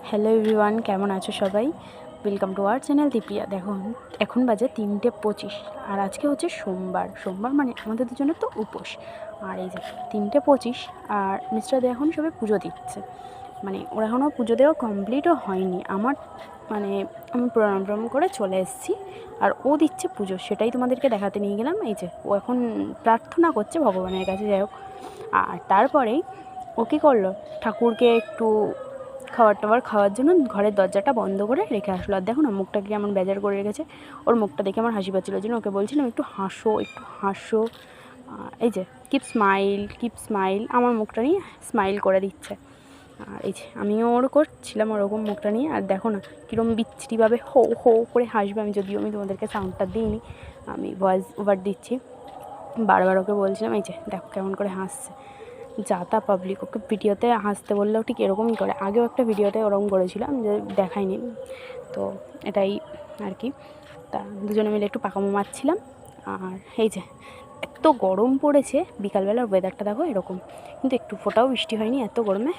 Hello everyone, কেমন আছো সবাই? Welcome to our channel Deepiya. দেখুন, এখন বাজে 3:25 আর আজকে হচ্ছে সোমবার। সোমবার মানে আমাদের জন্য তো উপোস। আর এই যে 3:25 আর মিস্টারদের এখন সবাই পুজো দিচ্ছে। মানে ওরা এখনও পুজো দেওয়া কমপ্লিটও হয়নি। মানে আমি প্রণাম করে চলে এসেছি আর ও দিচ্ছে পুজো, সেটাই তোমাদেরকে দেখাতে নিয়ে গেলাম। এই যে ও এখন প্রার্থনা করছে ভগবানের কাছে, যাই হোক। আর তারপরেই ও কী করলো, ঠাকুরকে একটু খাবার খাওয়ার জন্য ঘরের দরজাটা বন্ধ করে রেখে আসলো। আর দেখো না মুখটাকে কেমন বেজার করে রেখেছে। ওর মুখটা দেখে আমার হাসি পাচ্ছিলো, জন্য ওকে বলছিলাম একটু হাসো। এই যে কিপ স্মাইল আমার মুখটা নিয়ে স্মাইল করে দিচ্ছে। আর এই যে আমিও ওর করছিলাম ওরকম মুখটা নিয়ে। আর দেখো না কীরকম বিচ্ছিরিভাবে হো হো করে হাসবে। যদিও আমি তোমাদেরকে সাউন্ডটা দিইনি, আমি ভয়েস ওভার দিচ্ছি। বারবার ওকে বলছিলাম, এই যে দেখো কেমন করে হাসছে। যাতা পাবলিক ওকে ভিডিওতে হাসতে বললেও ঠিক এরকমই করে। আগেও একটা ভিডিওতে ওরকম করেছিলাম, যে দেখাইনি। তো এটাই আর কি। তা দুজনে মিলে একটু পাকামো মারছিলাম। আর এই যে এত গরম পড়েছে, বিকালবেলার ওয়েদারটা দেখো এরকম, কিন্তু একটু ফোটাও বৃষ্টি হয়নি এত গরমে।